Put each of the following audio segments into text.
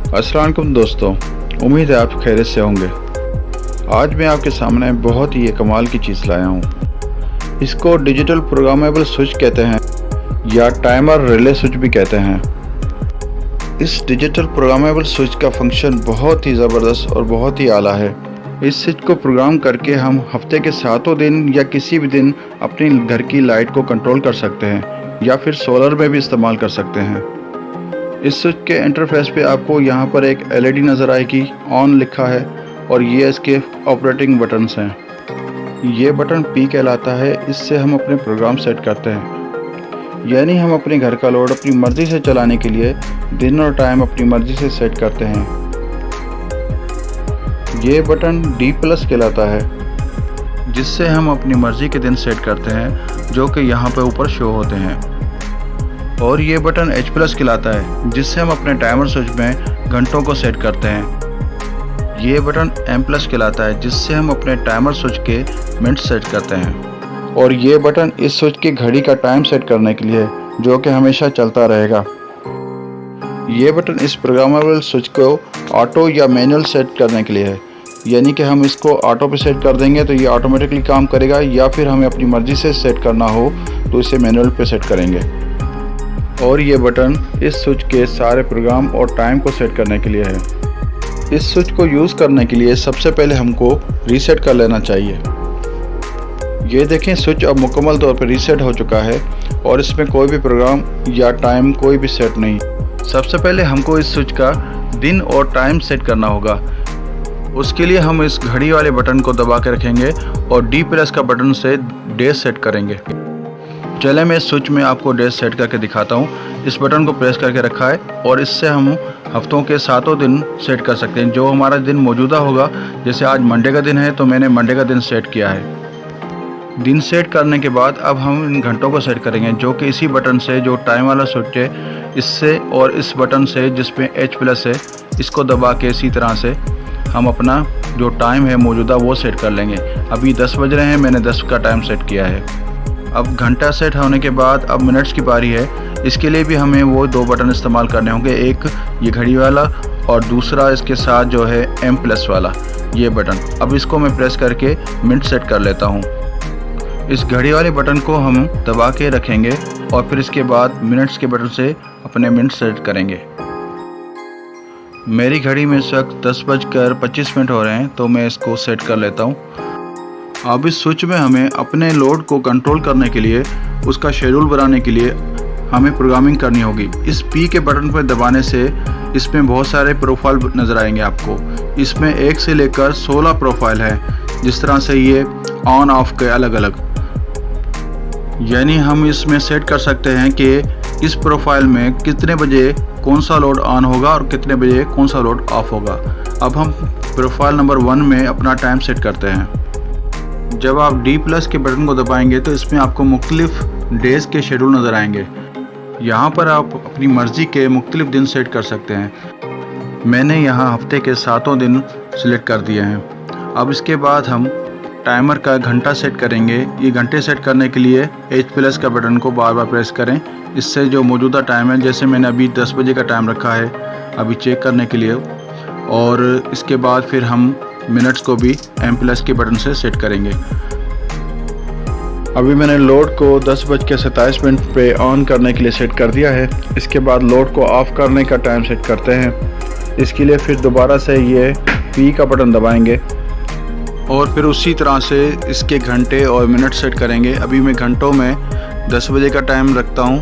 अस्सलाम वालेकुम दोस्तों, उम्मीद है आप खैरियत से होंगे। आज मैं आपके सामने बहुत ही कमाल की चीज़ लाया हूँ। इसको डिजिटल प्रोग्रामेबल स्विच कहते हैं या टाइमर रिले स्विच भी कहते हैं। इस डिजिटल प्रोग्रामेबल स्विच का फंक्शन बहुत ही ज़बरदस्त और बहुत ही आला है। इस स्विच को प्रोग्राम करके हम हफ्ते के 7 दिन या किसी भी दिन अपने घर की लाइट को कंट्रोल कर सकते हैं या फिर सोलर में भी इस्तेमाल कर सकते हैं। इस स्विच के इंटरफेस पे आपको यहाँ पर एक LED नज़र आएगी, ऑन लिखा है, और ये इसके ऑपरेटिंग बटन्स हैं। ये बटन P कहलाता है। इससे हम अपने प्रोग्राम सेट करते हैं, यानी हम अपने घर का लोड अपनी मर्ज़ी से चलाने के लिए दिन और टाइम अपनी मर्ज़ी से सेट करते हैं। ये बटन D+ कहलाता है, जिससे हम अपनी मर्ज़ी के दिन सेट करते हैं, जो कि यहाँ पे ऊपर शो होते हैं। और ये बटन H+ कहलाता है, जिससे हम अपने टाइमर स्विच में घंटों को सेट करते हैं। ये बटन M+ कहलाता है, जिससे हम अपने टाइमर स्विच के मिनट सेट करते हैं। और ये बटन इस स्विच की घड़ी का टाइम सेट करने के लिए है, जो कि हमेशा चलता रहेगा। ये बटन इस प्रोग्रामेबल स्विच को ऑटो या मैनुअल सेट करने के लिए है, यानी कि हम इसको ऑटो पे सेट कर देंगे तो ये ऑटोमेटिकली काम करेगा, या फिर हमें अपनी मर्ज़ी से सेट करना हो तो इसे मैनुअल पे सेट करेंगे। और ये बटन इस स्विच के सारे प्रोग्राम और टाइम को सेट करने के लिए है। इस स्विच को यूज़ करने के लिए सबसे पहले हमको रीसेट कर लेना चाहिए। ये देखें, स्विच अब मुकम्मल तौर पर रीसेट हो चुका है और इसमें कोई भी प्रोग्राम या टाइम कोई भी सेट नहीं। सबसे पहले हमको इस स्विच का दिन और टाइम सेट करना होगा। उसके लिए हम इस घड़ी वाले बटन को दबा के रखेंगे और D+ का बटन से डे सेट करेंगे। चले मैं इस स्विच में आपको डेज सेट करके दिखाता हूँ। इस बटन को प्रेस करके रखा है और इससे हम हफ्तों के 7 दिन सेट कर सकते हैं। जो हमारा दिन मौजूदा होगा, जैसे आज मंडे का दिन है तो मैंने मंडे का दिन सेट किया है। दिन सेट करने के बाद अब हम इन घंटों को सेट करेंगे, जो कि इसी बटन से, जो टाइम वाला स्विच है, इससे और इस बटन से जिसमें H+ है, इसको दबा के इसी तरह से हम अपना जो टाइम है मौजूदा वो सेट कर लेंगे। अभी 10 बज रहे हैं, मैंने 10 का टाइम सेट किया है। अब घंटा सेट होने के बाद अब मिनट्स की बारी है। इसके लिए भी हमें वो 2 बटन इस्तेमाल करने होंगे, एक ये घड़ी वाला और दूसरा इसके साथ जो है M+ वाला ये बटन। अब इसको मैं प्रेस करके मिनट सेट कर लेता हूँ। इस घड़ी वाले बटन को हम दबा के रखेंगे और फिर इसके बाद मिनट्स के बटन से अपने मिनट सेट करेंगे। मेरी घड़ी में इस वक्त 10:25 हो रहे हैं, तो मैं इसको सेट कर लेता हूँ। अब इस स्विच में हमें अपने लोड को कंट्रोल करने के लिए, उसका शेड्यूल बनाने के लिए हमें प्रोग्रामिंग करनी होगी। इस P के बटन पर दबाने से इसमें बहुत सारे प्रोफाइल नज़र आएंगे आपको। इसमें 1 से लेकर 16 प्रोफाइल है, जिस तरह से ये ऑन ऑफ के अलग अलग। यानी हम इसमें सेट कर सकते हैं कि इस प्रोफाइल में कितने बजे कौन सा लोड ऑन होगा और कितने बजे कौन सा लोड ऑफ होगा। अब हम प्रोफाइल नंबर 1 में अपना टाइम सेट करते हैं। जब आप D+ के बटन को दबाएंगे तो इसमें आपको मुख्तलिफ डेज़ के शेड्यूल नज़र आएंगे। यहाँ पर आप अपनी मर्ज़ी के मुख्तलिफ दिन सेट कर सकते हैं। मैंने यहाँ हफ्ते के 7 दिन सिलेक्ट कर दिए हैं। अब इसके बाद हम टाइमर का घंटा सेट करेंगे। ये घंटे सेट करने के लिए H+ का बटन को बार बार प्रेस करें। इससे जो मौजूदा टाइम है, जैसे मैंने अभी 10 बजे का टाइम रखा है अभी चेक करने के लिए, और इसके बाद फिर हम मिनट्स को भी M+ के बटन से सेट करेंगे। अभी मैंने लोड को 10:27 पे ऑन करने के लिए सेट कर दिया है। इसके बाद लोड को ऑफ़ करने का टाइम सेट करते हैं। इसके लिए फिर दोबारा से ये P का बटन दबाएंगे और फिर उसी तरह से इसके घंटे और मिनट सेट करेंगे। अभी मैं घंटों में 10 बजे का टाइम रखता हूँ,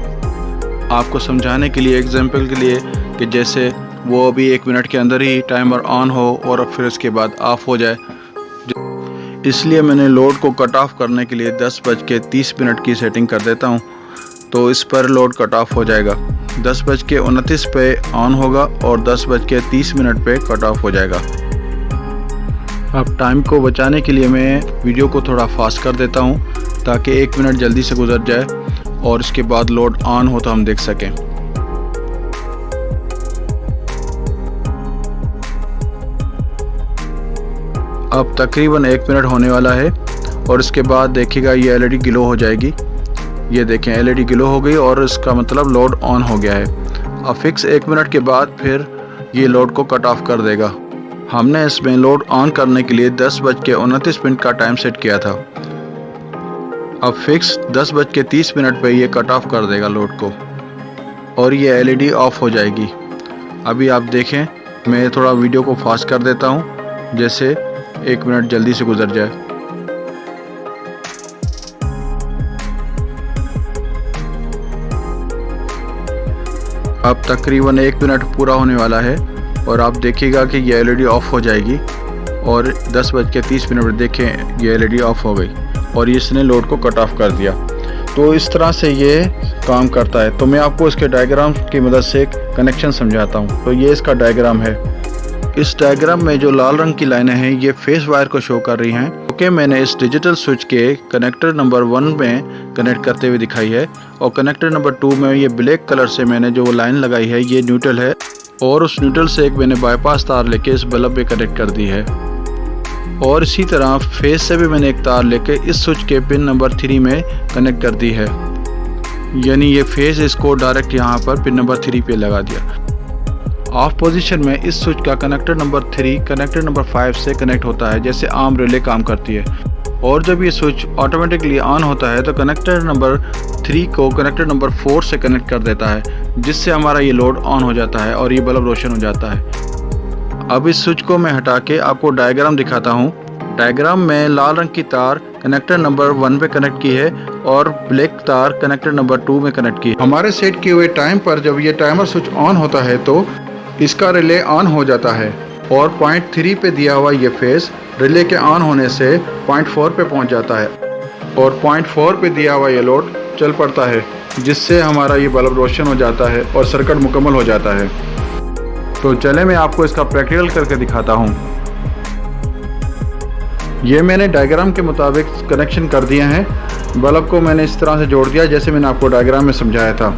आपको समझाने के लिए, एग्जाम्पल के लिए, कि जैसे वो अभी 1 मिनट के अंदर ही टाइमर ऑन हो और फिर उसके बाद ऑफ़ हो जाए। इसलिए मैंने लोड को कट ऑफ करने के लिए 10:30 की सेटिंग कर देता हूँ, तो इस पर लोड कट ऑफ हो जाएगा। 10:29 पे ऑन होगा और 10:30 पे कट ऑफ हो जाएगा। अब टाइम को बचाने के लिए मैं वीडियो को थोड़ा फास्ट कर देता हूँ, ताकि 1 मिनट जल्दी से गुजर जाए और इसके बाद लोड ऑन हो तो हम देख सकें। अब तकरीबन 1 मिनट होने वाला है और इसके बाद देखिएगा ये LED ग्लो हो जाएगी। ये देखें LED ग्लो हो गई और इसका मतलब लोड ऑन हो गया है। अब फिक्स 1 मिनट के बाद फिर ये लोड को कट ऑफ कर देगा। हमने इसमें लोड ऑन करने के लिए 10:29 का टाइम सेट किया था। अब फिक्स 10:30 पे ये कट ऑफ कर देगा लोड को और ये एलईडी ऑफ हो जाएगी। अभी आप देखें, मैं थोड़ा वीडियो को फास्ट कर देता हूँ जैसे 1 मिनट जल्दी से गुजर जाए। अब तकरीबन 1 मिनट पूरा होने वाला है और आप देखिएगा कि ये एलईडी ऑफ हो जाएगी और 10:30 पर देखें ये एलईडी ऑफ हो गई और इसने लोड को कट ऑफ कर दिया। तो इस तरह से ये काम करता है। तो मैं आपको इसके डायग्राम की मदद से कनेक्शन समझाता हूँ। तो ये इसका डायग्राम है। इस डायग्राम में जो लाल रंग की लाइनें हैं ये फेस वायर को शो कर रही हैं, क्योंकि मैंने इस डिजिटल स्विच के कनेक्टर नंबर 1 में कनेक्ट करते हुए दिखाई है और कनेक्टर नंबर 2 में ये ब्लैक कलर से मैंने जो लाइन लगाई है ये न्यूट्रल है और उस न्यूट्रल से एक मैंने बाईपास तार लेके इस बल्ब पे कनेक्ट कर दी है। और इसी तरह फेस से भी मैंने एक तार लेके इस स्विच के पिन नंबर 3 में कनेक्ट कर दी है, यानी ये फेस इसको डायरेक्ट यहाँ पर पिन नंबर 3 पे लगा दिया। ऑफ पोजीशन में इस स्विच का कनेक्टर नंबर 3 कनेक्टर नंबर 5 से कनेक्ट होता है, जैसे आर्म रिले काम करती है। और जब ये स्विच ऑटोमेटिकली ऑन होता है तो कनेक्टर नंबर 3 को कनेक्टर नंबर 4 से कनेक्ट कर देता है, जिससे हमारा ये लोड ऑन हो जाता है और ये बल्ब रोशन हो जाता है। अब इस स्विच को मैं हटा के आपको डायग्राम दिखाता हूँ। डायग्राम में लाल रंग की तार कनेक्टर नंबर 1 पे कनेक्ट की है और ब्लैक तार कनेक्टर नंबर 2 में कनेक्ट की है। हमारे सेट किए हुए टाइम पर जब ये टाइमर स्विच ऑन होता है तो इसका रिले ऑन हो जाता है और पॉइंट 3 पे दिया हुआ ये फेस रिले के ऑन होने से पॉइंट 4 पे पहुंच जाता है और पॉइंट 4 पे दिया हुआ ये लोड चल पड़ता है, जिससे हमारा ये बल्ब रोशन हो जाता है और सर्किट मुकम्मल हो जाता है। तो चले मैं आपको इसका प्रैक्टिकल करके दिखाता हूँ। ये मैंने डायग्राम के मुताबिक कनेक्शन कर दिए हैं। बल्ब को मैंने इस तरह से जोड़ दिया जैसे मैंने आपको डायग्राम में समझाया था।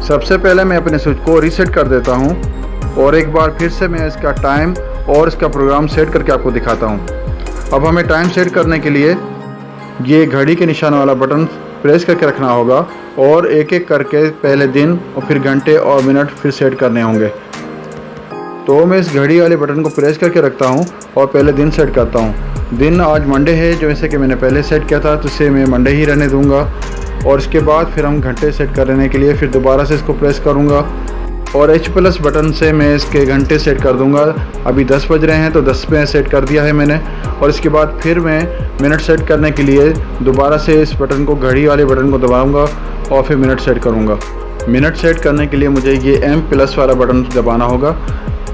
सबसे पहले मैं अपने स्विच को रीसेट कर देता हूँ और एक बार फिर से मैं इसका टाइम और इसका प्रोग्राम सेट करके आपको दिखाता हूँ। अब हमें टाइम सेट करने के लिए ये घड़ी के निशान वाला बटन प्रेस करके रखना होगा और एक एक करके पहले दिन और फिर घंटे और मिनट फिर सेट करने होंगे। तो मैं इस घड़ी वाले बटन को प्रेस करके रखता हूँ और पहले दिन सेट करता हूँ। दिन आज मंडे है, जैसे कि मैंने पहले सेट किया था, तो इसे मैं मंडे ही रहने दूँगा। और इसके बाद फिर हम घंटे सेट करने के लिए फिर दोबारा से इसको प्रेस करूँगा और H+ बटन से मैं इसके घंटे सेट कर दूँगा। अभी 10 बज रहे हैं तो 10 पे सेट कर दिया है मैंने। और इसके बाद फिर मैं मिनट सेट करने के लिए दोबारा से इस बटन को, घड़ी वाले बटन को दबाऊँगा और फिर मिनट सेट करूँगा। मिनट सेट करने के लिए मुझे ये M+ वाला बटन दबाना होगा।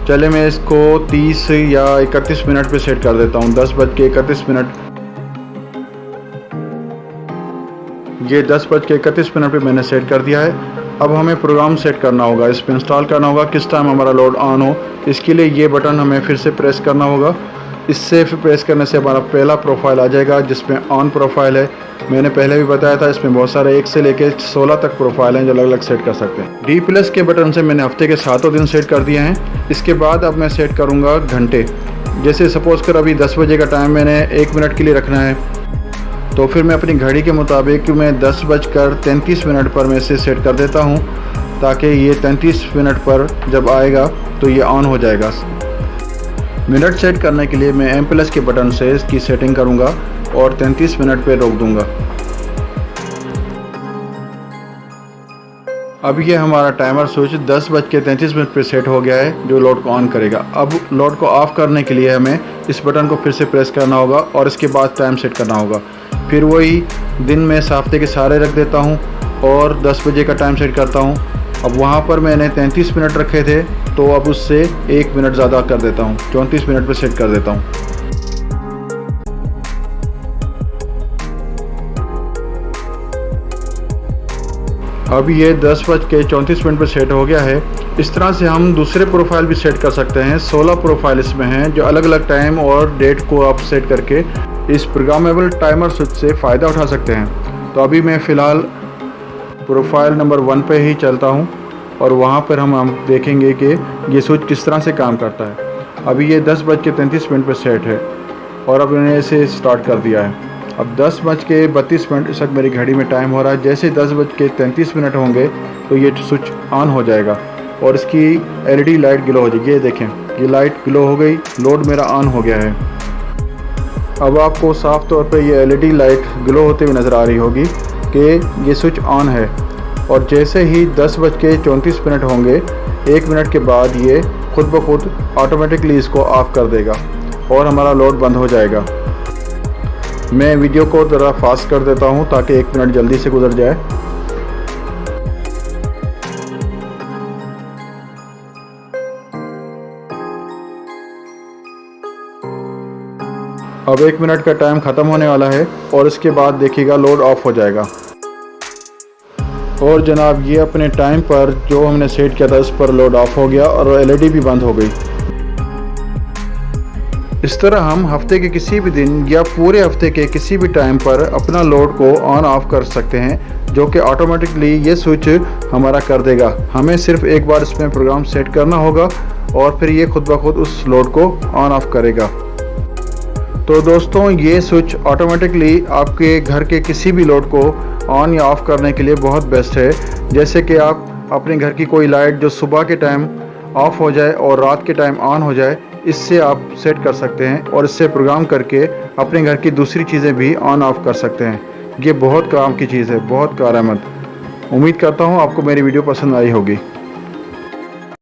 चले मैं इसको 30 या 31 मिनट पे सेट कर देता हूँ। 10:31। ये 10:31 पे मैंने सेट कर दिया है। अब हमें प्रोग्राम सेट करना होगा, इस पर इंस्टॉल करना होगा किस टाइम हमारा लोड ऑन हो। इसके लिए ये बटन हमें फिर से प्रेस करना होगा। इससे फिर प्रेस करने से हमारा पहला प्रोफाइल आ जाएगा जिसमें ऑन प्रोफाइल है। मैंने पहले भी बताया था इसमें बहुत सारे 1 से लेकर 16 तक प्रोफाइल हैं जो अलग अलग सेट कर सकते हैं। D+ के बटन से मैंने हफ्ते के 7 दिन सेट कर दिए हैं। इसके बाद अब मैं सेट करूँगा घंटे। जैसे सपोज़ कर अभी 10 बजे का टाइम मैंने 1 मिनट के लिए रखना है, तो फिर मैं अपनी घड़ी के मुताबिक मैं 10:33 पर मैं इसे सेट कर देता हूँ, ताकि ये 33 मिनट पर जब आएगा तो ये ऑन हो जाएगा। मिनट सेट करने के लिए मैं M+ के बटन से इसकी सेटिंग करूँगा और 33 मिनट पे रोक दूँगा। अब ये हमारा टाइमर स्विच 10:33 पे सेट हो गया है जो लोड को ऑन करेगा। अब लोड को ऑफ़ करने के लिए हमें इस बटन को फिर से प्रेस करना होगा और इसके बाद टाइम सेट करना होगा। फिर वही दिन में हफ्ते के सारे रख देता हूँ और 10 बजे का टाइम सेट करता हूँ। अब वहाँ पर मैंने 33 मिनट रखे थे, तो अब उससे 1 मिनट ज़्यादा कर देता हूँ, 34 मिनट पे सेट कर देता हूँ। अब ये 10:34 पे सेट हो गया है। इस तरह से हम दूसरे प्रोफाइल भी सेट कर सकते हैं। 16 प्रोफाइल इसमें हैं जो अलग अलग टाइम और डेट को आप सेट करके इस प्रोग्रामेबल टाइमर स्विच से फ़ायदा उठा सकते हैं। तो अभी मैं फ़िलहाल प्रोफाइल नंबर 1 पे ही चलता हूँ और वहाँ पर हम देखेंगे कि ये स्विच किस तरह से काम करता है। अभी ये 10:33 पे सेट है और अब मैंने इसे स्टार्ट कर दिया है। अब 10:32 इस वक्त मेरी घड़ी में टाइम हो रहा है। जैसे 10:33 होंगे तो ये स्विच ऑन हो जाएगा और इसकी एलईडी लाइट ग्लो हो जाएगी। ये देखें, ये लाइट ग्लो हो गई, लोड मेरा ऑन हो गया है। अब आपको साफ तौर पे ये एलईडी लाइट ग्लो होते हुए नज़र आ रही होगी कि ये स्विच ऑन है। और जैसे ही 10:34 होंगे, 1 मिनट के बाद ये खुद ब खुद ऑटोमेटिकली इसको ऑफ़ कर देगा और हमारा लोड बंद हो जाएगा। मैं वीडियो को ज़रा फास्ट कर देता हूँ ताकि 1 मिनट जल्दी से गुजर जाए। अब 1 मिनट का टाइम ख़त्म होने वाला है और इसके बाद देखिएगा लोड ऑफ हो जाएगा। और जनाब ये अपने टाइम पर जो हमने सेट किया था उस पर लोड ऑफ हो गया और एलईडी भी बंद हो गई। इस तरह हम हफ्ते के किसी भी दिन या पूरे हफ्ते के किसी भी टाइम पर अपना लोड को ऑन ऑफ कर सकते हैं, जो कि ऑटोमेटिकली ये स्विच हमारा कर देगा। हमें सिर्फ एक बार इसमें प्रोग्राम सेट करना होगा और फिर ये खुद ब खुद उस लोड को ऑन ऑफ करेगा। तो दोस्तों ये स्विच ऑटोमेटिकली आपके घर के किसी भी लोड को ऑन या ऑफ़ करने के लिए बहुत बेस्ट है। जैसे कि आप अपने घर की कोई लाइट जो सुबह के टाइम ऑफ़ हो जाए और रात के टाइम ऑन हो जाए, इससे आप सेट कर सकते हैं और इससे प्रोग्राम करके अपने घर की दूसरी चीज़ें भी ऑन ऑफ़ कर सकते हैं। ये बहुत काम की चीज़ है, बहुत कारआमद। उम्मीद करता हूँ आपको मेरी वीडियो पसंद आई होगी।